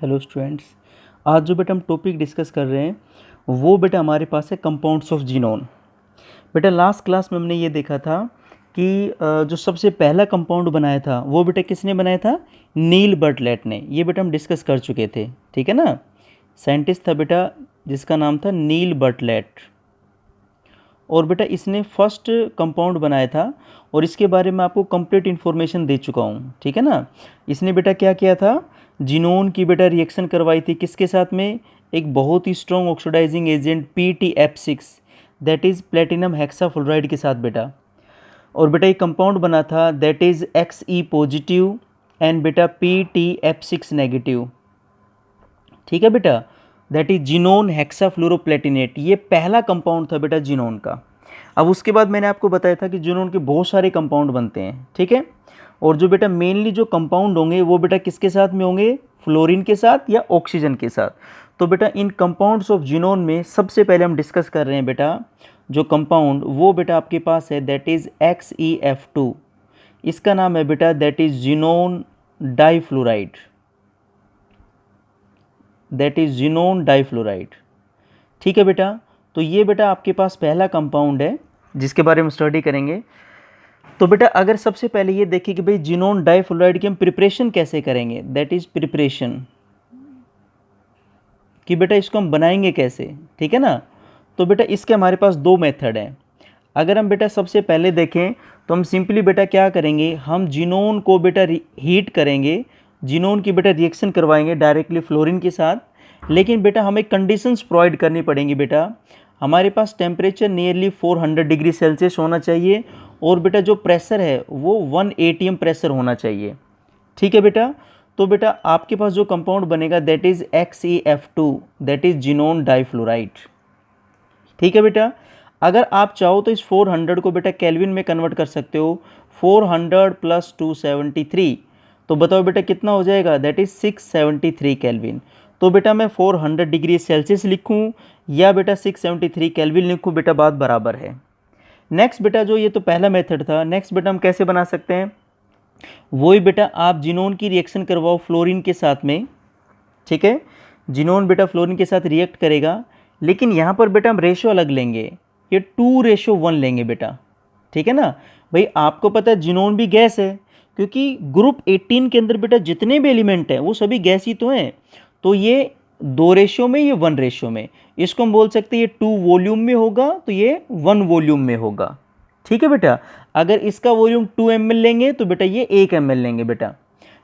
Hello students. आज जो बेटा हम टॉपिक डिस्कस कर रहे हैं वो बेटा हमारे पास है कंपाउंड्स ऑफ जीनोन। बेटा लास्ट क्लास में हमने ये देखा था कि जो सबसे पहला कंपाउंड बनाया था वो बेटा किसने बनाया था? नील बर्टलेट ने। ये बेटा हम डिस्कस कर चुके थे, ठीक है ना। साइंटिस्ट था बेटा जिसका नाम था नील बर्टलेट, और बेटा इसने फर्स्ट कंपाउंड बनाया था और इसके बारे में आपको कंप्लीट इन्फॉर्मेशन दे चुका हूँ, ठीक है ना। इसने बेटा क्या किया था? जीनोन की बेटा रिएक्शन करवाई थी किसके साथ में? एक बहुत ही strong oxidising agent PTF6, that is platinum hexafluoride के साथ बेटा। और बेटा एक कंपाउंड बना था that is Xe positive and बेटा PTF6 नेगेटिव, ठीक है बेटा। That is xenon hexafluoroplatinate. ये पहला कंपाउंड था बेटा जीनोन का। अब उसके बाद मैंने आपको बताया था कि जीनोन के बहुत सारे कंपाउंड बनते हैं, ठीक है। और जो बेटा मेनली जो कंपाउंड होंगे वो बेटा किसके साथ में होंगे? फ्लोरीन के साथ या ऑक्सीजन के साथ। तो बेटा इन कंपाउंड्स ऑफ जीनोन में सबसे पहले हम डिस्कस कर रहे हैं बेटा जो कंपाउंड वो बेटा आपके पास है दैट इज XeF2। इसका नाम है बेटा that is xenon difluoride, that is xenon difluoride, ठीक है बेटा। तो ये बेटा आपके पास पहला कंपाउंड है जिसके बारे में स्टडी करेंगे। तो बेटा अगर सबसे पहले ये देखिए कि भाई जीनोन डाइफ्लोराइड की हम प्रिपरेशन कैसे करेंगे, दैट इज प्रिपरेशन, कि बेटा इसको हम बनाएंगे कैसे, ठीक है ना। तो बेटा इसके हमारे पास दो मेथड हैं। अगर हम बेटा सबसे पहले देखें तो हम सिंपली बेटा क्या करेंगे, हम जीनोन को बेटा हीट करेंगे, जीनोन की बेटा रिएक्शन करवाएंगे डायरेक्टली फ्लोरीन के साथ। लेकिन बेटा हमें कंडीशंस प्रोवाइड करनी पड़ेंगी बेटा। हमारे पास टेम्परेचर नियरली 400 डिग्री सेल्सियस होना चाहिए और बेटा जो प्रेशर है वो 1 atm प्रेशर होना चाहिए, ठीक है बेटा। तो बेटा आपके पास जो कंपाउंड बनेगा that is XeF2, that is xenon difluoride, ठीक है बेटा। अगर आप चाहो तो इस 400 को बेटा केल्विन में कन्वर्ट कर सकते हो। 400 + 273, तो बताओ बेटा कितना हो जाएगा? That is 673 kelvin. तो बेटा मैं 400 डिग्री सेल्सियस लिखूं या बेटा 673 केल्विन लिखूं, बेटा बात बराबर है। नेक्स्ट बेटा जो ये तो पहला मेथड था, नेक्स्ट बेटा हम कैसे बना सकते हैं? वही बेटा आप जीनोन की रिएक्शन करवाओ फ्लोरीन के साथ में, ठीक है। जीनोन बेटा फ्लोरीन के साथ रिएक्ट करेगा, लेकिन यहाँ पर बेटा हम रेशो अलग लेंगे, ये 2:1 लेंगे बेटा, ठीक है ना। भाई आपको पता है जीनोन भी गैस है, क्योंकि ग्रुप 18 के अंदर बेटा जितने भी एलिमेंट हैं वो सभी गैस ही तो हैं। तो ये 2 रेशियो में, ये 1 रेशियो में, इसको हम बोल सकते हैं ये 2 वॉल्यूम में होगा तो ये 1 वॉल्यूम में होगा, ठीक है बेटा। अगर इसका वॉल्यूम 2 ml लेंगे तो बेटा ये 1 ml लेंगे बेटा।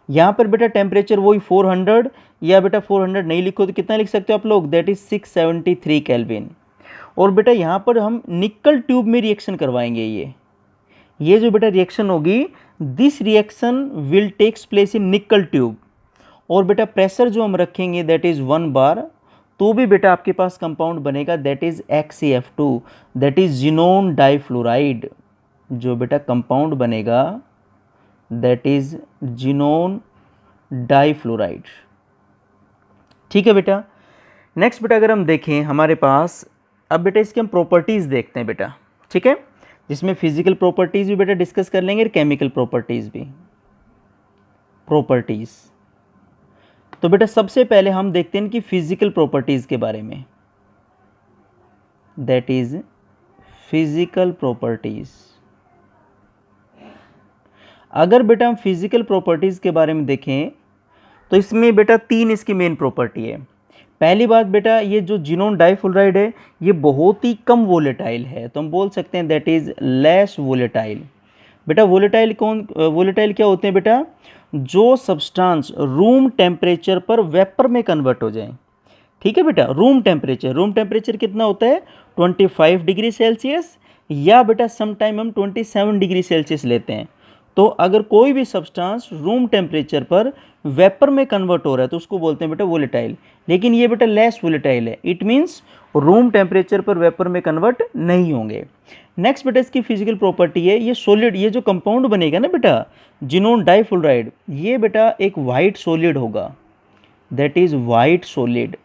यहाँ पर बेटा टेम्परेचर वही 400, या बेटा 400 नहीं लिखो तो कितना लिख सकते हो आप लोग? That is 673 kelvin. और बेटा यहाँ पर हम निकल ट्यूब में रिएक्शन करवाएंगे। ये जो बेटा रिएक्शन होगी, this reaction will takes place in nickel tube. और बेटा प्रेशर जो हम रखेंगे दैट इज 1 बार, तो भी बेटा आपके पास कंपाउंड बनेगा that is XeF2, that is xenon difluoride. जो बेटा कंपाउंड बनेगा दैट इज जीनोन डाइफ्लोराइड, ठीक है बेटा। नेक्स्ट बेटा अगर हम देखें हमारे पास, अब बेटा इसकी हम प्रॉपर्टीज़ देखते हैं बेटा, ठीक है, जिसमें फिजिकल प्रॉपर्टीज़ भी बेटा डिस्कस कर लेंगे और केमिकल प्रॉपर्टीज़ भी। प्रॉपर्टीज़ तो बेटा सबसे पहले हम देखते हैं कि फिजिकल प्रॉपर्टीज़ के बारे में, दैट इज फिजिकल प्रॉपर्टीज़। अगर बेटा हम फिजिकल प्रॉपर्टीज़ के बारे में देखें तो इसमें बेटा 3 इसकी मेन प्रॉपर्टी है। पहली बात बेटा ये जो जीनोन डाइफ्लोराइड है ये बहुत ही कम वोलेटाइल है, तो हम बोल सकते हैं दैट इज लेस वोलेटाइल। बेटा वोलेटाइल क्या होते हैं बेटा? जो सब्सटेंस रूम टेम्परेचर पर वेपर में कन्वर्ट हो जाए, ठीक है बेटा। रूम टेम्परेचर कितना होता है? 25 डिग्री सेल्सियस, या बेटा समटाइम हम 27 डिग्री सेल्सियस लेते हैं। तो अगर कोई भी सब्सटेंस रूम टेम्परेचर पर वेपर में कन्वर्ट हो रहा है तो उसको बोलते हैं बेटा वोलेटाइल। लेकिन ये बेटा लेस वोलेटाइल है, इट मीन्स रूम टेम्परेचर पर वेपर में कन्वर्ट नहीं होंगे। नेक्स्ट बेटा इसकी फिजिकल प्रॉपर्टी है ये सॉलिड, ये जो कंपाउंड बनेगा ना बेटा जीनोन डाइफ्लोराइड, ये बेटा एक वाइट सॉलिड होगा, दैट इज वाइट सॉलिड।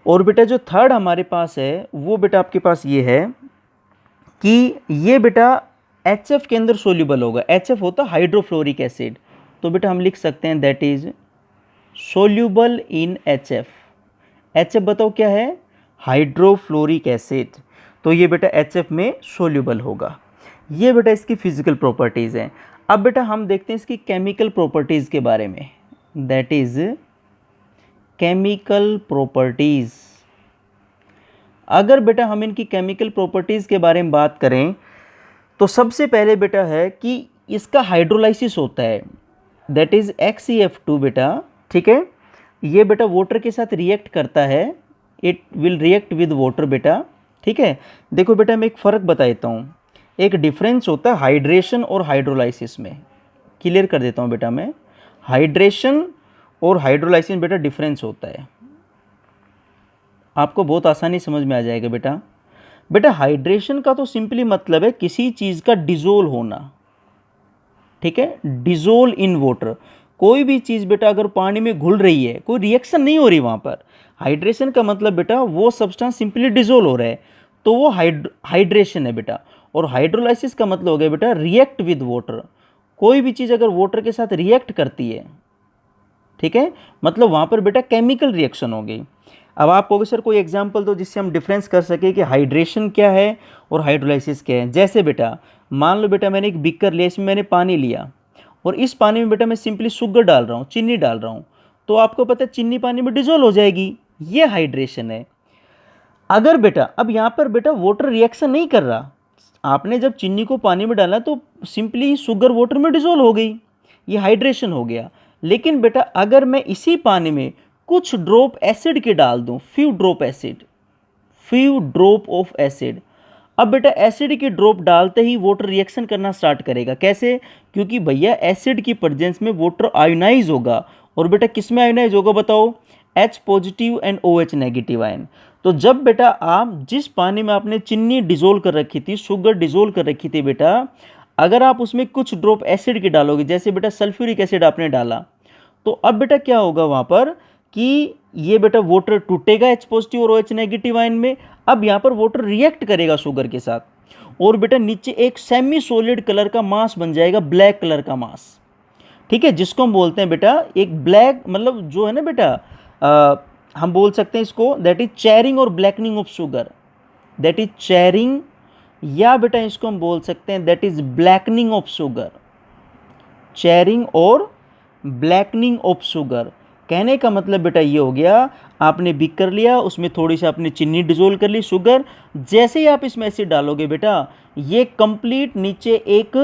और बेटा जो थर्ड हमारे पास है वो बेटा आपके पास ये है कि ये बेटा HF के अंदर सोल्यूबल होगा। HF होता हाइड्रोफ्लोरिक एसिड, तो बेटा हम लिख सकते हैं that is soluble in HF। HF बताओ क्या है, हाइड्रोफ्लोरिक एसिड। तो ये बेटा HF में सोल्यूबल होगा। ये बेटा इसकी फिजिकल प्रॉपर्टीज़ हैं। अब बेटा हम देखते हैं इसकी केमिकल प्रॉपर्टीज़ के बारे में, दैट इज़ केमिकल प्रॉपर्टीज़। अगर बेटा हम इनकी केमिकल प्रॉपर्टीज़ के बारे में बात करें तो सबसे पहले बेटा है कि इसका हाइड्रोलाइसिस होता है, दैट इज़ XeF2 बेटा, ठीक है। ये बेटा वाटर के साथ रिएक्ट करता है, it will react with water बेटा, ठीक है। देखो बेटा मैं एक फ़र्क बता देता हूँ, एक डिफरेंस होता है हाइड्रेशन और हाइड्रोलाइसिस में। क्लियर कर देता हूँ बेटा मैं, हाइड्रेशन और हाइड्रोलाइसिस बेटा डिफरेंस होता है, आपको बहुत आसानी समझ में आ जाएगा बेटा। बेटा हाइड्रेशन का तो सिंपली मतलब है किसी चीज़ का डिजोल्व होना, ठीक है, डिजोल्व इन वाटर। कोई भी चीज़ बेटा अगर पानी में घुल रही है, कोई रिएक्शन नहीं हो रही वहाँ पर, हाइड्रेशन का मतलब बेटा वो सब्सटेंस सिंपली डिजोल्व हो रहा है, तो वो हाइड्रेशन है बेटा। और हाइड्रोलाइसिस का मतलब हो गया बेटा रिएक्ट विद वाटर। कोई भी चीज़ अगर वाटर के साथ रिएक्ट करती है, ठीक है, मतलब वहाँ पर बेटा केमिकल रिएक्शन हो गई। अब आप कहोगे सर कोई एग्जांपल दो जिससे हम डिफरेंस कर सके कि हाइड्रेशन क्या है और हाइड्रोलाइसिस क्या है। जैसे बेटा मान लो बेटा मैंने एक बीकर लिया, इसमें मैंने पानी लिया और इस पानी में बेटा मैं सिंपली शुगर डाल रहा हूँ, चीनी डाल रहा हूँ, तो आपको पता है चीनी पानी में डिजोल्व हो जाएगी, ये हाइड्रेशन है। अगर बेटा अब यहाँ पर बेटा वाटर रिएक्शन नहीं कर रहा, आपने जब चीनी को पानी में डाला तो सिंपली शुगर वाटर में डिजोल्व हो गई, ये हाइड्रेशन हो गया। लेकिन बेटा अगर मैं इसी पानी में कुछ ड्रॉप एसिड के डाल दूं, फ्यू ड्रॉप ऑफ एसिड, अब बेटा एसिड की ड्रॉप डालते ही वाटर रिएक्शन करना स्टार्ट करेगा। कैसे? क्योंकि भैया एसिड की प्रेजेंस में वाटर आयोनाइज होगा, और बेटा किस में आयोनाइज होगा बताओ, H positive and OH negative ion. तो जब बेटा आप जिस पानी में आपने चीनी डिजोल्व कर रखी थी, शुगर डिजोल्व कर रखी थी बेटा, अगर आप उसमें कुछ ड्रॉप एसिड के डालोगे, जैसे बेटा सल्फ्यूरिक एसिड आपने डाला, तो अब बेटा क्या होगा वहाँ पर कि ये बेटा वाटर टूटेगा H पॉजिटिव और OH नेगेटिव आयन में। अब यहाँ पर वाटर रिएक्ट करेगा शुगर के साथ, और बेटा नीचे एक सेमी सॉलिड कलर का मास बन जाएगा, ब्लैक कलर का मास, ठीक है, जिसको हम बोलते हैं बेटा एक ब्लैक, मतलब जो है ना बेटा हम बोल सकते हैं इसको, दैट इज चेरिंग और blackening of sugar, that is Charing, या बेटा इसको हम बोल सकते हैं that is blackening of sugar, Charing और ब्लैकनिंग ऑफ शुगर। कहने का मतलब बेटा ये हो गया, आपने बिक कर लिया, उसमें थोड़ी सी आपने चीनी डिजोल्व कर ली, शुगर, जैसे ही आप इसमें एसिड डालोगे बेटा, ये कंप्लीट नीचे एक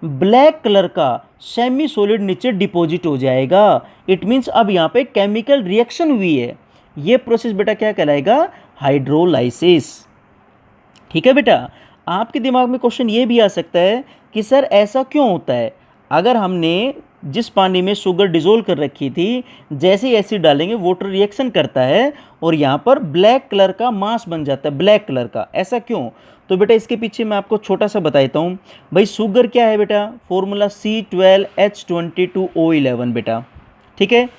ब्लैक कलर का सेमी सॉलिड नीचे डिपॉजिट हो जाएगा। इट मीन्स अब यहाँ पे केमिकल रिएक्शन हुई है। ये प्रोसेस बेटा क्या कहलाएगा, हाइड्रोलाइसिस। ठीक है बेटा, आपके दिमाग में क्वेश्चन ये भी आ सकता है कि सर ऐसा क्यों होता है, अगर हमने जिस पानी में शुगर डिजोल्व कर रखी थी, जैसे ही एसिड डालेंगे वाटर रिएक्शन करता है और यहाँ पर ब्लैक कलर का मास बन जाता है, ब्लैक कलर का, ऐसा क्यों? तो बेटा इसके पीछे मैं आपको छोटा सा बता देता हूँ। भाई शुगर क्या है बेटा, फॉर्मूला C12H22O11 बेटा, ठीक है।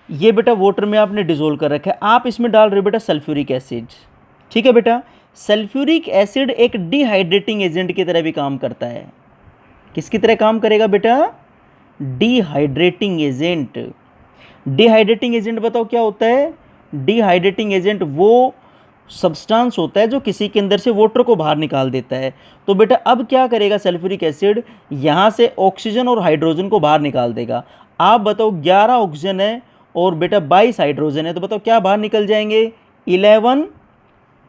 ये बेटा वाटर में आपने डिजोल्व कर रखा है, आप इसमें डाल रहे हो बेटा सल्फ्यूरिक एसिड, ठीक है बेटा। सल्फ्यूरिक एसिड एक डिहाइड्रेटिंग एजेंट की तरह भी काम करता है। किसकी तरह काम करेगा बेटा, डिहाइड्रेटिंग एजेंट। डिहाइड्रेटिंग एजेंट बताओ क्या होता है, डिहाइड्रेटिंग एजेंट वो सब्सटेंस होता है जो किसी के अंदर से वाटर को बाहर निकाल देता है। तो बेटा अब क्या करेगा सल्फ्यूरिक एसिड, यहाँ से ऑक्सीजन और हाइड्रोजन को बाहर निकाल देगा। आप बताओ 11 ऑक्सीजन है और बेटा 22 हाइड्रोजन है, तो बताओ क्या बाहर निकल जाएंगे, 11,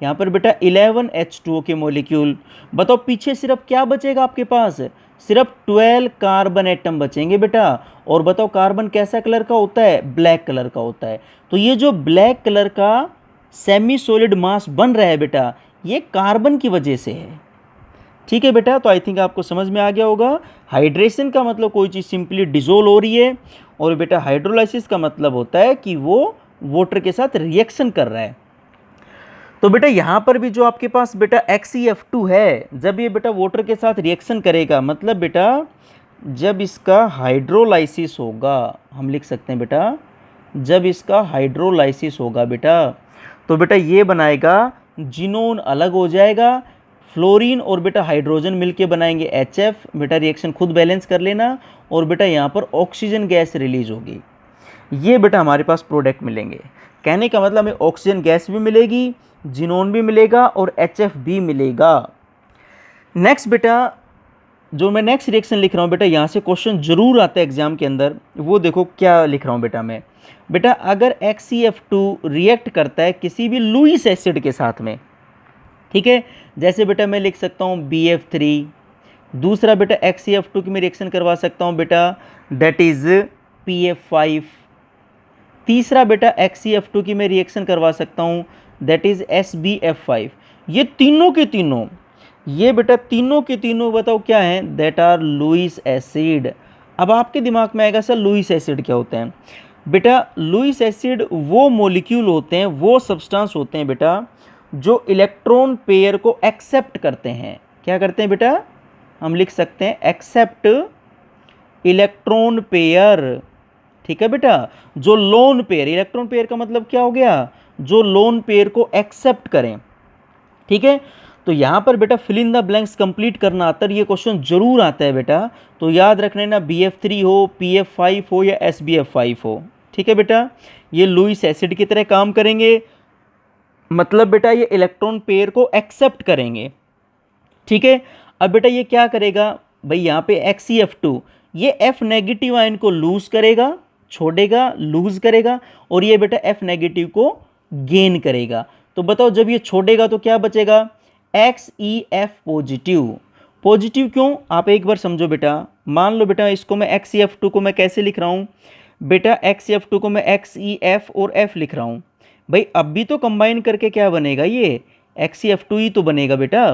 यहाँ पर बेटा 11 H2O के मॉलिक्यूल। बताओ पीछे सिर्फ क्या बचेगा आपके पास, सिर्फ 12 कार्बन एटम बचेंगे बेटा। और बताओ कार्बन कैसा कलर का होता है, ब्लैक कलर का होता है। तो ये जो ब्लैक कलर का सेमी सॉलिड मास बन रहा है बेटा, ये कार्बन की वजह से है। ठीक है बेटा, तो आई थिंक आपको समझ में आ गया होगा। हाइड्रेशन का मतलब कोई चीज़ सिंपली डिजोल्व हो रही है, और बेटा हाइड्रोलाइसिस का मतलब होता है कि वो वाटर के साथ रिएक्शन कर रहा है। तो बेटा यहाँ पर भी जो आपके पास बेटा XeF2 है, जब ये बेटा वाटर के साथ रिएक्शन करेगा, मतलब बेटा जब इसका हाइड्रोलाइसिस होगा, हम लिख सकते हैं बेटा जब इसका हाइड्रोलाइसिस होगा बेटा, तो बेटा ये बनाएगा, जिनोन अलग हो जाएगा, फ्लोरीन और बेटा हाइड्रोजन मिलके बनाएंगे HF। बेटा रिएक्शन खुद बैलेंस कर लेना, और बेटा यहाँ पर ऑक्सीजन गैस रिलीज होगी। ये बेटा हमारे पास प्रोडक्ट मिलेंगे। कहने का मतलब हमें ऑक्सीजन गैस भी मिलेगी, जिनोन भी मिलेगा और HF भी मिलेगा। नेक्स्ट बेटा जो मैं नेक्स्ट रिएक्शन लिख रहा हूँ बेटा, यहाँ से क्वेश्चन जरूर आता है एग्जाम के अंदर। वो देखो क्या लिख रहा हूँ बेटा मैं। बेटा अगर HCF2 रिएक्ट करता है किसी भी लुईस एसिड के साथ में, ठीक है, जैसे बेटा मैं लिख सकता हूँ BF3। दूसरा बेटा HCF2 की मैं रिएक्शन करवा सकता हूँ बेटा, दैट इज PF5। तीसरा बेटा HCF2 की मैं रिएक्शन करवा सकता हूँ, दैट इज SBF5। ये तीनों के तीनों, ये बेटा तीनों के तीनों बताओ क्या हैं, दैट आर लुईस एसिड। अब आपके दिमाग में आएगा सर लुईस एसिड क्या होते हैं। बेटा लुईस एसिड वो मॉलिक्यूल होते हैं, वो सब्सटेंस होते हैं बेटा जो इलेक्ट्रॉन पेयर को एक्सेप्ट करते हैं। क्या करते हैं बेटा, हम लिख सकते हैं एक्सेप्ट इलेक्ट्रॉन पेयर। ठीक है बेटा, जो लोन पेयर, इलेक्ट्रॉन पेयर का मतलब क्या हो गया, जो लोन पेयर को एक्सेप्ट करें। ठीक है, तो यहां पर बेटा fill in the blanks complete करना आता है, ये क्वेश्चन जरूर आता है बेटा। तो याद रख लेना BF3 हो, PF5 हो या SBF5 हो। ठीक है बेटा, ये लुईस एसिड की तरह काम करेंगे, मतलब बेटा ये इलेक्ट्रॉन पेयर को एक्सेप्ट करेंगे। ठीक है, अब बेटा ये क्या करेगा भाई, यहाँ पे HCF2 ये F नेगेटिव आयन को लूज करेगा, छोड़ेगा, लूज करेगा, और ये बेटा F नेगेटिव को गेन करेगा। तो बताओ जब ये छोड़ेगा तो क्या बचेगा, XeF पॉजिटिव। पॉजिटिव क्यों, आप एक बार समझो बेटा। मान लो बेटा इसको मैं HCF2 को मैं कैसे लिख रहा हूँ बेटा, HCF2 को मैं XeF और F लिख रहा हूँ भाई। अब भी तो कंबाइन करके क्या बनेगा, ये HCF2 ही तो बनेगा बेटा।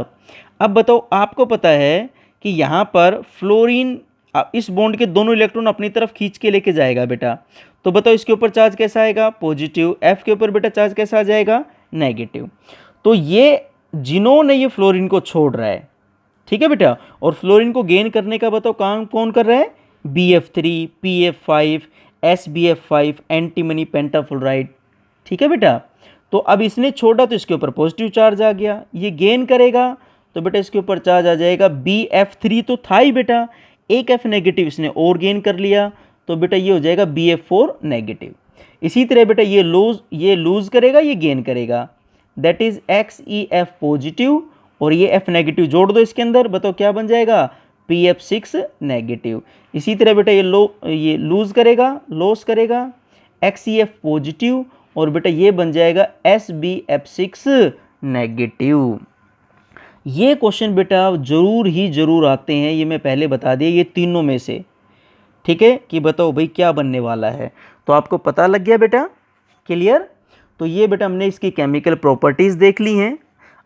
अब बताओ, आपको पता है कि यहाँ पर फ्लोरीन इस बॉन्ड के दोनों इलेक्ट्रॉन अपनी तरफ खींच के लेके जाएगा बेटा। तो बताओ इसके ऊपर चार्ज कैसा आएगा, पॉजिटिव। F के ऊपर बेटा चार्ज कैसा आ जाएगा, नेगेटिव। तो ये जिन्होंने ये फ्लोरीन को छोड़ रहा है, ठीक है बेटा, और फ्लोरीन को गेन करने का बताओ काम कौन कर रहा है, BF3, PF5, SBF5, एंटीमनी पेंटाफ्लोराइड। ठीक है बेटा, तो अब इसने छोड़ा तो इसके ऊपर पॉजिटिव चार्ज आ गया, ये गेन करेगा तो बेटा इसके ऊपर चार्ज आ जाएगा BF3 तो था ही बेटा, एक F नेगेटिव इसने और गेन कर लिया, तो बेटा ये हो जाएगा BF4 नेगेटिव। इसी तरह बेटा ये लूज करेगा, ये गेन करेगा, दैट इज XeF पॉजिटिव, और ये F नेगेटिव जोड़ दो इसके अंदर, बताओ क्या बन जाएगा, PF6 नेगेटिव। इसी तरह बेटा ये लूज करेगा, लॉस करेगा, XeF पॉजिटिव, और बेटा ये बन जाएगा SBF6 नेगेटिव। ये क्वेश्चन बेटा जरूर ही जरूर आते हैं, ये मैं पहले बता दिया, ये तीनों में से। ठीक है, कि बताओ भाई क्या बनने वाला है, तो आपको पता लग गया बेटा, क्लियर। तो ये बेटा हमने इसकी केमिकल प्रॉपर्टीज देख ली हैं।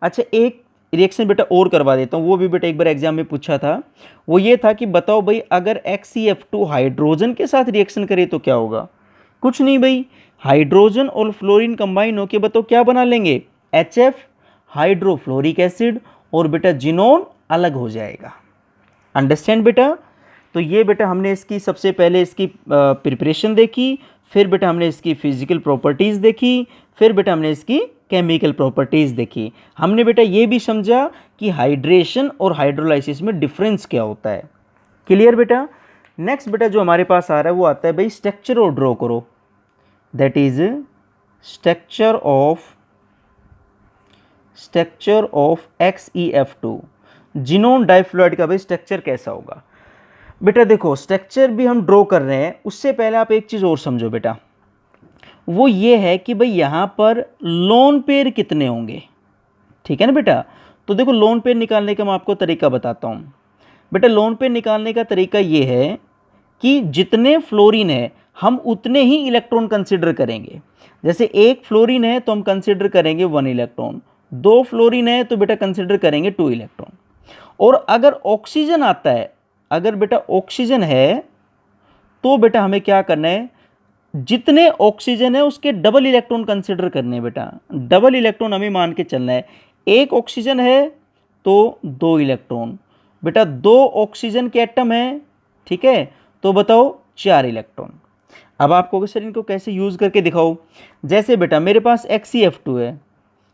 अच्छा एक रिएक्शन बेटा और करवा देता हूँ, वो भी बेटा एक बार एग्जाम में पूछा था। वो ये था कि बताओ भाई अगर HCF2 हाइड्रोजन के साथ रिएक्शन करे तो क्या होगा। कुछ नहीं भाई, हाइड्रोजन और फ्लोरीन कंबाइन होकर बताओ क्या बना लेंगे, HF हाइड्रोफ्लोरिक एसिड, और बेटा जिनोन अलग हो जाएगा। अंडरस्टैंड बेटा। तो ये बेटा हमने इसकी सबसे पहले इसकी प्रिपरेशन देखी, फिर बेटा हमने इसकी फिजिकल प्रॉपर्टीज़ देखी, फिर बेटा हमने इसकी केमिकल प्रॉपर्टीज़ देखी। हमने बेटा ये भी समझा कि हाइड्रेशन और हाइड्रोलाइसिस में डिफरेंस क्या होता है। क्लियर बेटा। नेक्स्ट बेटा जो हमारे पास आ रहा है वो आता है भाई स्ट्रक्चर और ड्रॉ करो, that is structure of XeF2 xenon difluoride का भाई स्ट्रक्चर कैसा होगा। बेटा देखो स्ट्रक्चर भी हम ड्रॉ कर रहे हैं, उससे पहले आप एक चीज़ और समझो बेटा, वो ये है कि भाई यहाँ पर लोन पेयर कितने होंगे। ठीक है ना बेटा। तो देखो लोन पेयर निकालने का मैं आपको तरीका बताता हूँ बेटा। लोन पेयर निकालने का तरीका ये है कि जितने फ्लोरीन है हम उतने ही इलेक्ट्रॉन कंसिडर करेंगे। जैसे एक फ्लोरीन है तो हम कंसिडर करेंगे 1 इलेक्ट्रॉन, 2 फ्लोरीन है तो बेटा कंसिडर करेंगे 2 इलेक्ट्रॉन। और अगर ऑक्सीजन आता है, अगर बेटा ऑक्सीजन है तो बेटा हमें क्या करना है, जितने ऑक्सीजन है उसके डबल इलेक्ट्रॉन कंसिडर करने हैं बेटा। डबल इलेक्ट्रॉन हमें मान के चलना है, एक ऑक्सीजन है तो 2 इलेक्ट्रॉन, बेटा 2 ऑक्सीजन के एटम है, ठीक है, तो बताओ 4 इलेक्ट्रॉन। अब आपको सर इनको कैसे यूज करके दिखाओ। जैसे बेटा मेरे पास XeF2 है,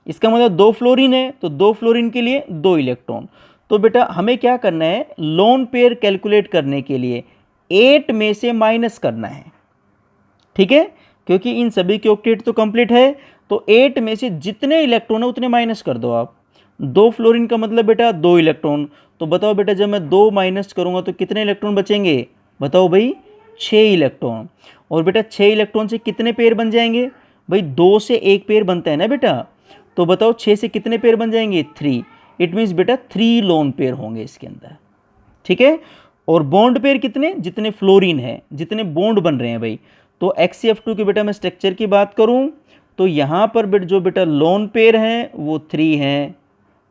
इसका मतलब 2 फ्लोरीन है तो 2 फ्लोरीन के लिए 2 इलेक्ट्रॉन। तो बेटा हमें क्या करना है, लोन पेयर कैलकुलेट करने के लिए 8 में से माइनस करना है। ठीक है, क्योंकि इन सभी के ऑक्टेट तो कंप्लीट है, तो 8 में से जितने इलेक्ट्रॉन है उतने माइनस कर दो आप। 2 फ्लोरीन का मतलब बेटा 2 इलेक्ट्रॉन, तो बताओ बेटा जब मैं 2 माइनस करूंगा तो कितने इलेक्ट्रॉन बचेंगे, बताओ भाई 6 इलेक्ट्रॉन। और बेटा 6 इलेक्ट्रॉन से कितने पेयर बन जाएंगे, भाई 2 से 1 पेयर बनता है ना बेटा, तो बताओ 6 से कितने पेयर बन जाएंगे, 3। इट मीन्स बेटा 3 लोन पेयर होंगे इसके अंदर, ठीक है। और बॉन्ड पेयर कितने, जितने फ्लोरीन है, जितने बॉन्ड बन रहे हैं भाई। तो XCF2 के बेटा मैं स्ट्रक्चर की बात करूं तो यहां पर जो बेटा लोन पेयर हैं वो 3 हैं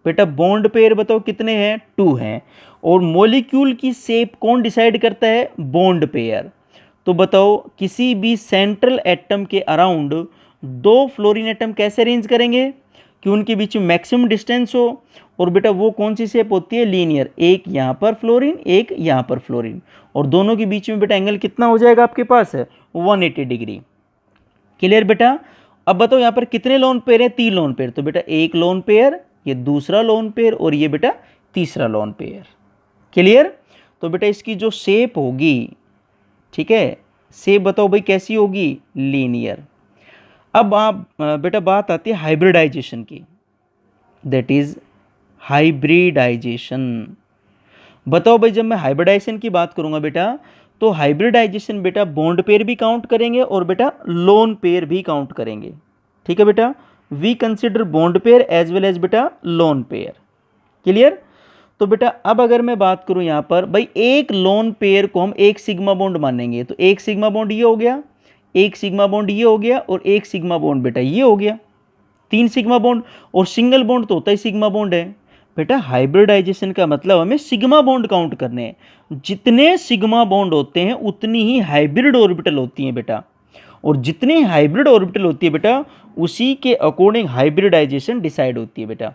बेटा, बॉन्ड पेयर बताओ कितने हैं, 2 हैं। और मॉलिक्यूल की शेप कौन डिसाइड करता है, बॉन्ड पेयर। तो बताओ किसी भी सेंट्रल एटम के अराउंड 2 फ्लोरीन एटम कैसे अरेंज करेंगे कि उनके बीच में मैक्सिमम डिस्टेंस हो। और बेटा वो कौन सी शेप होती है, लीनियर, एक यहाँ पर फ्लोरीन एक यहाँ पर फ्लोरीन, और दोनों के बीच में बेटा एंगल कितना हो जाएगा आपके पास है, 180 डिग्री। क्लियर बेटा। अब बताओ यहाँ पर कितने लोन पेयर है, 3 लोन पेयर, तो बेटा एक लोन पेयर, ये दूसरा लोन पेयर, और ये बेटा तीसरा लोन पेयर। क्लियर। तो बेटा इसकी जो शेप होगी, ठीक है, शेप बताओ भाई कैसी होगी, लीनियर। अब आप बेटा बात आती है हाइब्रिडाइजेशन की, दैट इज हाइब्रिडाइजेशन। बताओ भाई जब मैं हाइब्रिडाइजेशन की बात करूंगा बेटा, तो हाइब्रिडाइजेशन बेटा बॉन्ड पेयर भी काउंट करेंगे और बेटा लोन पेयर भी काउंट करेंगे, ठीक है बेटा। We consider bond pair as well as बेटा लोन पेयर। क्लियर। तो बेटा अब अगर मैं बात करूं यहां पर भाई, एक लोन पेयर को हम एक सिग्मा बॉन्ड मानेंगे, तो एक सिग्मा बॉन्ड ये हो गया, एक सिग्मा बॉन्ड ये हो गया, और एक सिग्मा बॉन्ड बेटा ये हो गया, 3 सिग्मा बॉन्ड। और सिंगल बॉन्ड तो होता ही सिग्मा बॉन्ड है बेटा। हाइब्रिडाइजेशन का मतलब हमें सिग्मा बॉन्ड काउंट करने हैं, जितने सिग्मा बॉन्ड होते हैं उतनी ही हाइब्रिड ऑर्बिटल होती हैं बेटा, और जितनी हाइब्रिड ऑर्बिटल होती है बेटा उसी के अकॉर्डिंग हाइब्रिडाइजेशन डिसाइड होती है बेटा।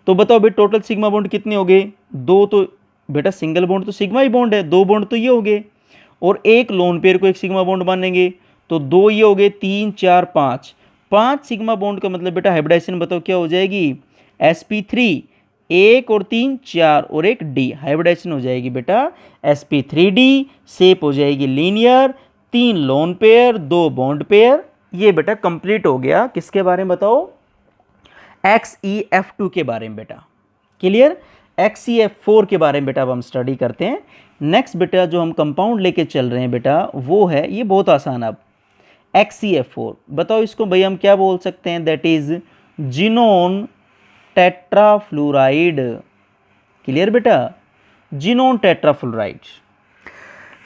तो बताओ भाई टोटल सिग्मा बॉन्ड कितने हो गए, 2, तो बेटा सिंगल बॉन्ड तो सिग्मा ही बॉन्ड है, 2 बॉन्ड तो ये हो गए, और एक लोन पेयर को एक सिग्मा बॉन्ड मानेंगे, तो 2 ये हो गए, 3 4 5, 5 सिग्मा बॉन्ड का मतलब बेटा हाइब्रिडाइजेशन बताओ क्या हो जाएगी, sp3, 1 और 3 4 और एक डी, हाइब्रिडाइजेशन हो जाएगी बेटा sp3d। शेप हो जाएगी linear, 3 lone pair 2 bond pair. ये बेटा कंप्लीट हो गया किसके बारे में बताओ, XEF2 के बारे में बेटा। क्लियर। XEF4 के बारे में बेटा अब हम स्टडी करते हैं। नेक्स्ट बेटा जो हम कंपाउंड लेके चल रहे हैं बेटा वो है, ये बहुत आसान। अब XEF4 बताओ इसको भाई हम क्या बोल सकते हैं, that is xenon tetrafluoride. Clear बेटा, जिनोन टेट्राफ्लोराइड।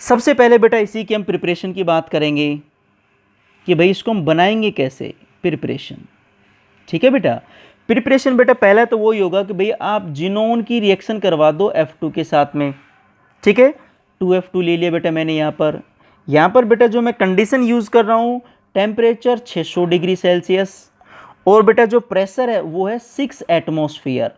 सबसे पहले बेटा इसी की हम प्रिपरेशन की बात करेंगे कि भाई इसको हम बनाएंगे कैसे, प्रिपरेशन। ठीक है बेटा। प्रिपरेशन बेटा पहला तो वही होगा कि भाई आप जिनोन की रिएक्शन करवा दो F2 के साथ में, ठीक है। 2F2 ले लिया बेटा मैंने यहाँ पर बेटा जो मैं कंडीशन यूज़ कर रहा हूँ, टेम्परेचर 600 डिग्री सेल्सियस, और बेटा जो प्रेशर है वो है 6 atmosphere,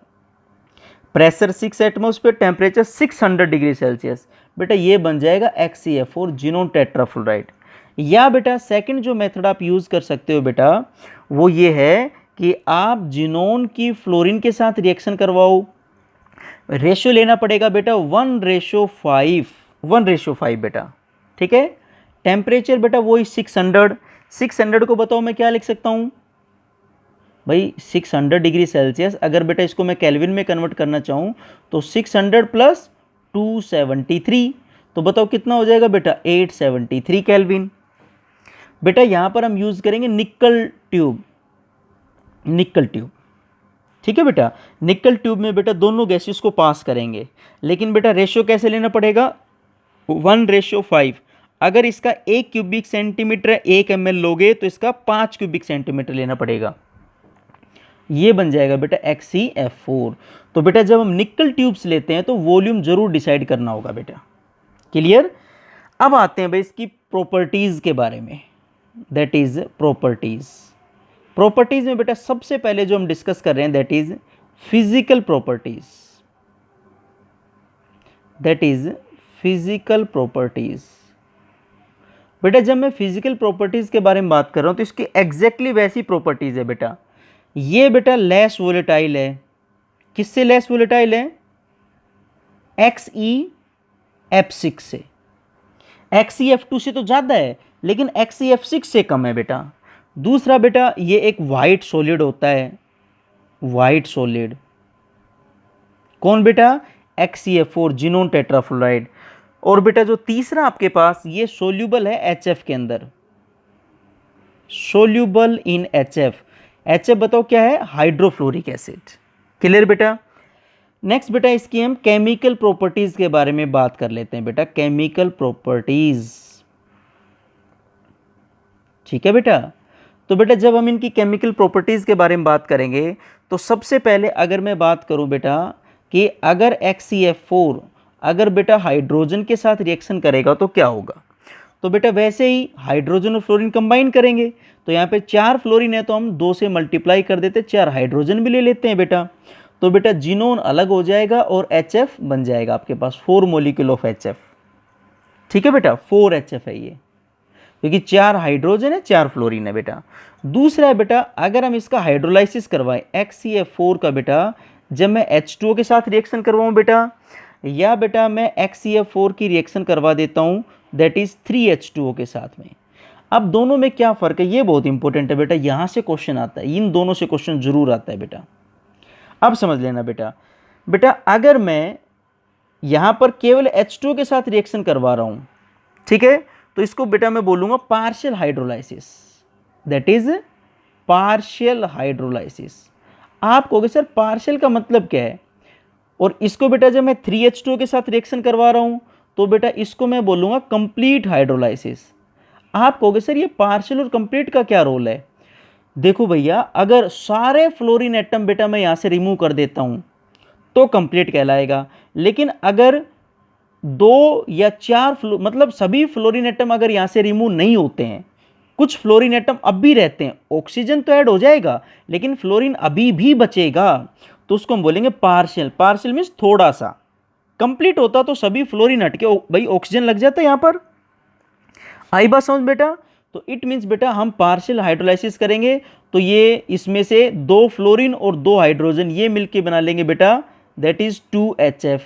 pressure 6 atmosphere, temperature 600 degree Celsius. बेटा ये बन जाएगा XeF4 जिनोन टेट्राफ्लोराइड। या बेटा सेकंड जो मेथड आप यूज़ कर सकते हो बेटा वो ये है कि आप जिनोन की फ्लोरीन के साथ रिएक्शन करवाओ। रेशियो लेना पड़ेगा बेटा 1:5 बेटा, ठीक है। टेम्परेचर बेटा वही 600 को बताओ मैं क्या लिख सकता हूँ भाई 600 डिग्री सेल्सियस। अगर बेटा इसको मैं केल्विन में कन्वर्ट करना चाहूँ तो 600 + 273, तो बताओ कितना हो जाएगा बेटा 873 केल्विन। बेटा यहाँ पर हम यूज़ करेंगे निकल ट्यूब, ठीक है बेटा। निकल ट्यूब में बेटा दोनों गैसेस को पास करेंगे, लेकिन बेटा रेशियो कैसे लेना पड़ेगा 1:5। अगर इसका 1 क्यूबिक सेंटीमीटर 1 ml लोगे तो इसका 5 क्यूबिक सेंटीमीटर लेना पड़ेगा। ये बन जाएगा बेटा XeF4। तो बेटा जब हम निकल ट्यूब्स लेते हैं तो वॉल्यूम जरूर डिसाइड करना होगा बेटा। क्लियर। अब आते हैं भाई इसकी प्रॉपर्टीज के बारे में, दैट इज प्रॉपर्टीज। प्रॉपर्टीज में बेटा सबसे पहले जो हम डिस्कस कर रहे हैं that is physical properties, that is physical properties. बेटा जब मैं फिजिकल प्रॉपर्टीज के बारे में बात कर रहा हूं तो इसकी एग्जैक्टली वैसी प्रॉपर्टीज है बेटा। ये बेटा लेस वोलेटाइल है, किससे लेस वोलेटाइल है, XeF6 से। XeF2 से तो ज़्यादा है, लेकिन XeF6 से कम है बेटा। दूसरा बेटा ये एक वाइट सॉलिड होता है, वाइट सॉलिड, कौन बेटा? XeF4 xenon tetrafluoride. और बेटा जो तीसरा आपके पास ये सोल्यूबल है HF के अंदर, सोल्यूबल इन HF। HF बताओ क्या है? Hydrofluoric acid. क्लियर बेटा? नेक्स्ट बेटा इसकी हम केमिकल प्रॉपर्टीज के बारे में बात कर लेते हैं बेटा, केमिकल प्रॉपर्टीज। ठीक है बेटा? तो बेटा जब हम इनकी केमिकल प्रॉपर्टीज के बारे में बात करेंगे तो सबसे पहले अगर मैं बात करूं बेटा कि अगर XeF4 अगर बेटा हाइड्रोजन के साथ रिएक्शन करेगा तो क्या होगा? तो बेटा वैसे ही हाइड्रोजन और फ्लोरीन कंबाइन करेंगे, तो यहाँ पे 4 फ्लोरीन है तो हम 2 से मल्टीप्लाई कर देते, 4 हाइड्रोजन भी ले लेते हैं बेटा। तो बेटा जिनोन अलग हो जाएगा और HF बन जाएगा आपके पास 4 मॉलिक्यूल ऑफ HF। ठीक है बेटा? 4 HF है ये, क्योंकि 4 हाइड्रोजन है 4 फ्लोरीन है बेटा। दूसरा है बेटा अगर हम इसका हाइड्रोलाइसिस करवाएं XeF4 का बेटा, जब मैं H2O के साथ रिएक्शन करवाऊं बेटा, या बेटा मैं XeF4 की रिएक्शन करवा देता हूं दैट इज 3H2O के साथ में। अब दोनों में क्या फ़र्क है ये बहुत इंपॉर्टेंट है बेटा, यहाँ से क्वेश्चन आता है, इन दोनों से क्वेश्चन जरूर आता है बेटा। अब समझ लेना बेटा, बेटा अगर मैं यहाँ पर केवल H2O के साथ रिएक्शन करवा रहा हूँ, ठीक है, तो इसको बेटा मैं बोलूँगा partial hydrolysis, that is partial hydrolysis. आप कहोगे सर पार्शियल का मतलब क्या है? और इसको बेटा जब मैं 3H2O के साथ रिएक्शन करवा रहा हूँ तो बेटा इसको मैं बोलूँगा कंप्लीट हाइड्रोलाइसिस। आप कहोगे सर ये पार्शियल और कंप्लीट का क्या रोल है? देखो भैया अगर सारे फ्लोरीन एटम बेटा मैं यहाँ से रिमूव कर देता हूँ तो कंप्लीट कहलाएगा, लेकिन अगर 2 या 4 मतलब सभी फ्लोरीन एटम अगर यहाँ से रिमूव नहीं होते हैं, कुछ फ्लोरीन एटम अब भी रहते हैं, ऑक्सीजन तो ऐड हो जाएगा लेकिन फ्लोरीन अभी भी बचेगा, तो उसको हम बोलेंगे पार्शियल। पार्शियल मीन्स थोड़ा सा, कंप्लीट होता तो सभी फ्लोरीन हट के भाई ऑक्सीजन लग जाता है यहाँ पर। आई बात समझ बेटा? तो इट मीन्स बेटा हम पार्शियल हाइड्रोलाइसिस करेंगे तो ये इसमें से 2 फ्लोरीन और 2 हाइड्रोजन ये मिलके बना लेंगे बेटा दैट इज 2HF,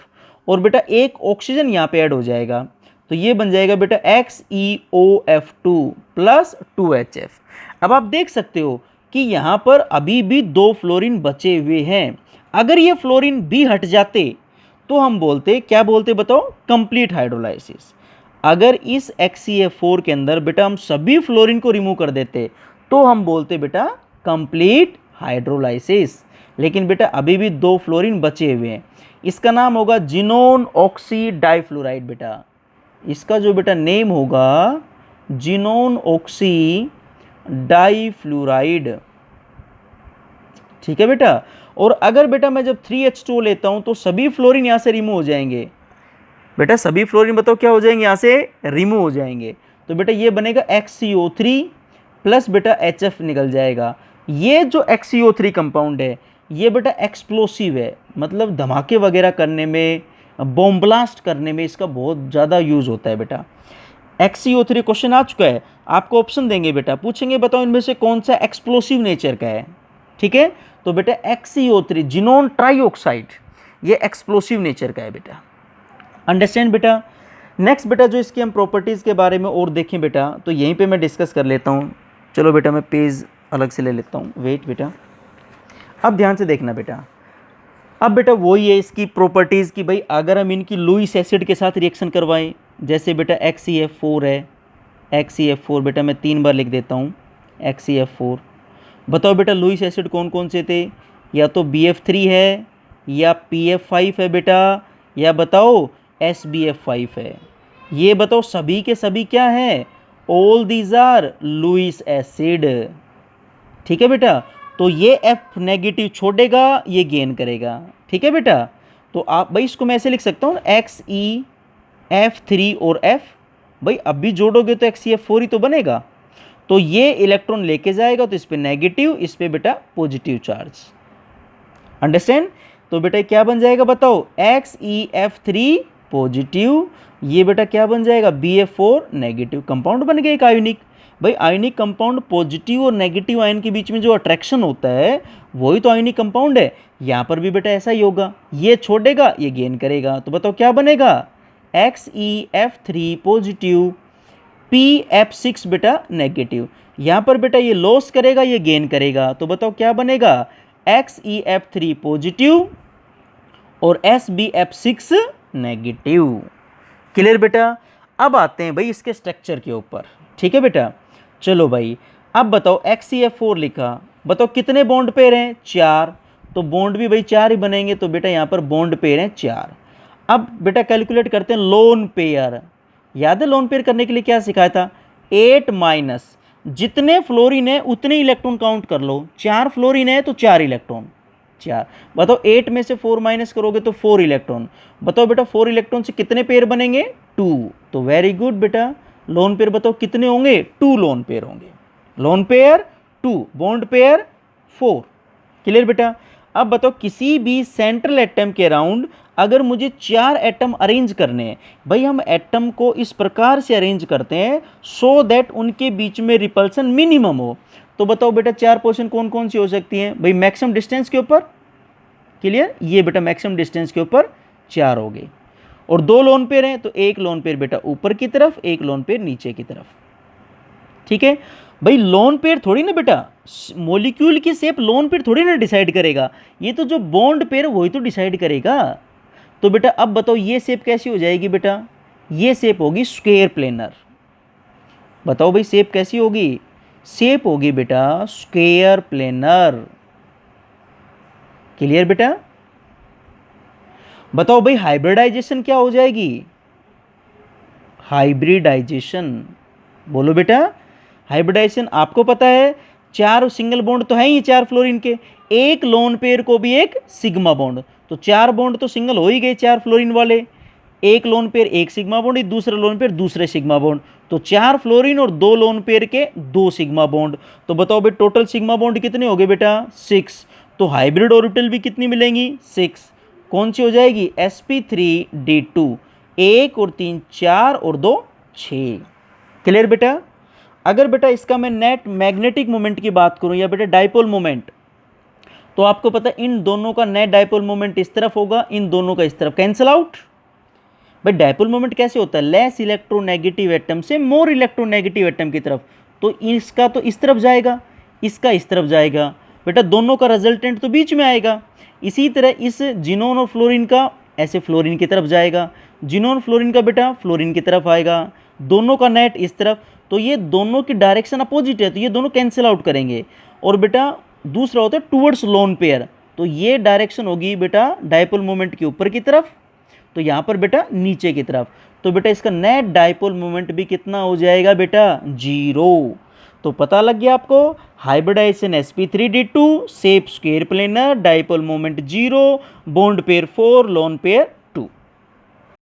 और बेटा एक ऑक्सीजन यहाँ पे ऐड हो जाएगा तो ये बन जाएगा बेटा XeOF2 प्लस 2HF। अब आप देख सकते हो कि यहाँ पर अभी भी 2 फ्लोरीन बचे हुए हैं, अगर ये फ्लोरीन भी हट जाते तो हम बोलते, क्या बोलते बताओ? Complete hydrolysis. अगर इस XeF4 के अंदर बेटा हम सभी फ्लोरीन को रिमूव कर देते तो हम बोलते बेटा कंप्लीट हाइड्रोलाइसिस, लेकिन बेटा अभी भी 2 फ्लोरीन बचे हुए हैं, इसका नाम होगा जिनोन ऑक्सी डाइफ्लोराइड बेटा। इसका जो बेटा नेम होगा जिनोन ऑक्सी डाइफ्लोराइड। ठीक है बेटा? और अगर बेटा मैं जब 3H2O लेता हूं तो सभी फ्लोरीन यहां से रिमूव हो जाएंगे बेटा, सभी फ्लोरीन बताओ क्या हो जाएंगे? यहां से रिमूव हो जाएंगे, तो बेटा ये बनेगा XeO3 प्लस बेटा HF निकल जाएगा। ये जो XeO3 कंपाउंड है ये बेटा एक्सप्लोसिव है, मतलब धमाके वगैरह करने में, बॉम्ब ब्लास्ट करने में इसका बहुत ज़्यादा यूज़ होता है बेटा। XeO3 क्वेश्चन आ चुका है, आपको ऑप्शन देंगे बेटा, पूछेंगे बताओ इनमें से कौन सा एक्सप्लोसिव नेचर का है। ठीक है, तो बेटा XeO3 जिनोन ट्राईऑक्साइड ये एक्सप्लोसिव नेचर का है बेटा। अंडरस्टैंड बेटा? नेक्स्ट बेटा जो इसकी हम प्रॉपर्टीज़ के बारे में और देखें बेटा तो यहीं पे मैं डिस्कस कर लेता हूँ। चलो बेटा मैं पेज अलग से ले लेता हूँ, वेट बेटा। अब ध्यान से देखना बेटा, अब बेटा वही है इसकी प्रॉपर्टीज़ की भाई अगर हम इनकी लुईस एसिड के साथ रिएक्शन करवाएं, जैसे बेटा XeF4 है, XeF4 बेटा मैं 3 बार लिख देता हूँ XeF4। बताओ बेटा लुईस एसिड कौन कौन से थे? या तो BF3 है या PF5 है बेटा, या बताओ SBF5 है। ये बताओ सभी के सभी क्या है? All these are Lewis acid. ठीक है बेटा? तो ये F नेगेटिव छोड़ेगा, ये गेन करेगा। ठीक है बेटा? तो आप भाई इसको मैं ऐसे लिख सकता हूँ XeF3 और F, भाई अब भी जोड़ोगे तो XeF4 ही तो बनेगा, तो ये इलेक्ट्रॉन लेके जाएगा तो इस पे नेगेटिव, इस पे बेटा पॉजिटिव चार्ज। अंडरस्टैंड? तो बेटा क्या बन जाएगा बताओ? XeF3 पॉजिटिव, ये बेटा क्या बन जाएगा? BF4 negative. कंपाउंड बन गया एक आयोनिक। भाई आयोनिक कंपाउंड पॉजिटिव और नेगेटिव आयन के बीच में जो अट्रैक्शन होता है वही तो आयोनिक कंपाउंड है। यहाँ पर भी बेटा ऐसा ही होगा, ये छोड़ेगा ये गेन करेगा, तो बताओ क्या बनेगा? XeF3 पॉजिटिव PF6 बेटा नेगेटिव। यहाँ पर बेटा ये लॉस करेगा, ये गेन करेगा, तो बताओ क्या बनेगा, XeF3 पॉजिटिव और SbF6 नेगेटिव। क्लियर बेटा। अब आते हैं भाई इसके स्ट्रक्चर के ऊपर, ठीक है बेटा। चलो भाई अब बताओ XeF4 लिखा, बताओ कितने बॉन्ड पेयर हैं, 4, तो बॉन्ड भी भाई 4 ही बनेंगे, तो बेटा यहाँ पर बॉन्ड पेयर हैं 4। अब बेटा कैलकुलेट करते हैं लोन पेयर। याद है लोन पेयर करने के लिए क्या सिखाया था, 8 माइनस जितने फ्लोरीन है उतने इलेक्ट्रॉन काउंट कर लो, 4 फ्लोरीन है तो 4 इलेक्ट्रॉन, 4। बताओ 8 में से 4 माइनस करोगे तो 4 इलेक्ट्रॉन। बताओ बेटा 4 इलेक्ट्रॉन से कितने पेयर बनेंगे, 2। तो वेरी गुड बेटा, लोन पेयर बताओ कितने होंगे, 2 लोन पेयर होंगे। Lone pair 2, bond pair 4। Clear बेटा। अब बताओ किसी भी सेंट्रल एटम के अराउंड अगर मुझे 4 एटम अरेंज करने हैं, भाई हम एटम को इस प्रकार से अरेंज करते हैं सो दैट उनके बीच में रिपल्सन मिनिमम हो। तो बताओ बेटा 4 पोजीशन कौन कौन सी हो सकती हैं, भाई मैक्सिमम डिस्टेंस के ऊपर। क्लियर, ये बेटा मैक्सिमम डिस्टेंस के ऊपर 4 हो गए। और 2 लोन पेयर हैं तो एक लोन पेयर बेटा ऊपर की तरफ, एक लोन पेयर नीचे की तरफ। ठीक है भाई, लोन पेयर थोड़ी ना बेटा, मॉलिक्यूल की शेप लोन पेयर थोड़ी ना डिसाइड करेगा, ये तो जो बॉन्ड पेयर वही तो डिसाइड करेगा। तो बेटा अब बताओ ये शेप कैसी हो जाएगी बेटा, ये शेप होगी स्क्वायर प्लेनर। बताओ भाई शेप कैसी होगी, शेप होगी बेटा स्क्वायर प्लेनर। क्लियर बेटा। बताओ भाई हाइब्रिडाइजेशन क्या हो जाएगी, हाइब्रिडाइजेशन। बोलो बेटा, हाइब्रिडाइजेशन आपको पता है 4 सिंगल बॉन्ड तो है ही 4 फ्लोरीन के, एक लोन पेयर को भी एक सिग्मा बॉन्ड, तो 4 बॉन्ड तो सिंगल हो ही गए 4 फ्लोरीन वाले, एक लोन पेयर एक सिग्मा बॉन्ड, दूसरा लोन पेयर दूसरे सिग्मा बॉन्ड, तो 4 फ्लोरीन और 2 लोन पेयर के 2 सिग्मा बॉन्ड। तो बताओ भाई टोटल सिग्मा बॉन्ड कितने हो गए बेटा, 6। तो हाइब्रिड ऑर्बिटल भी कितनी मिलेंगी, 6। कौन सी हो जाएगी, sp3d2, 1 और 3 4 और 2 6। क्लियर बेटा। अगर बेटा इसका मैं नेट मैग्नेटिक मोमेंट की बात करूं या बेटा डाइपोल मोमेंट, तो आपको पता है इन दोनों का नेट डाइपोल मोमेंट इस तरफ होगा, इन दोनों का इस तरफ, कैंसिल आउट। भाई डाइपोल मोमेंट कैसे होता है, लेस इलेक्ट्रोनेगेटिव एटम से मोर इलेक्ट्रोनेगेटिव एटम की तरफ, तो इसका तो इस तरफ जाएगा, इसका इस तरफ जाएगा, बेटा दोनों का रिजल्टेंट तो बीच में आएगा। इसी तरह इस जिनोन और फ्लोरीन का ऐसे फ्लोरीन की तरफ जाएगा, जिनोन फ्लोरीन का बेटा फ्लोरीन की तरफ आएगा, दोनों का नेट इस तरफ, तो ये दोनों की डायरेक्शन अपोजिट है, तो ये दोनों कैंसिल आउट करेंगे। और बेटा दूसरा होता है टूवर्ड्स लोन पेयर, तो ये डायरेक्शन होगी बेटा डाइपोल मोमेंट के ऊपर की तरफ, तो यहाँ पर बेटा नीचे की तरफ, तो बेटा इसका नेट डाइपोल मोमेंट भी कितना हो जाएगा बेटा, 0। तो पता लग गया आपको, hybridization sp3d2, shape square planar, dipole moment 0, bond pair 4, lone pair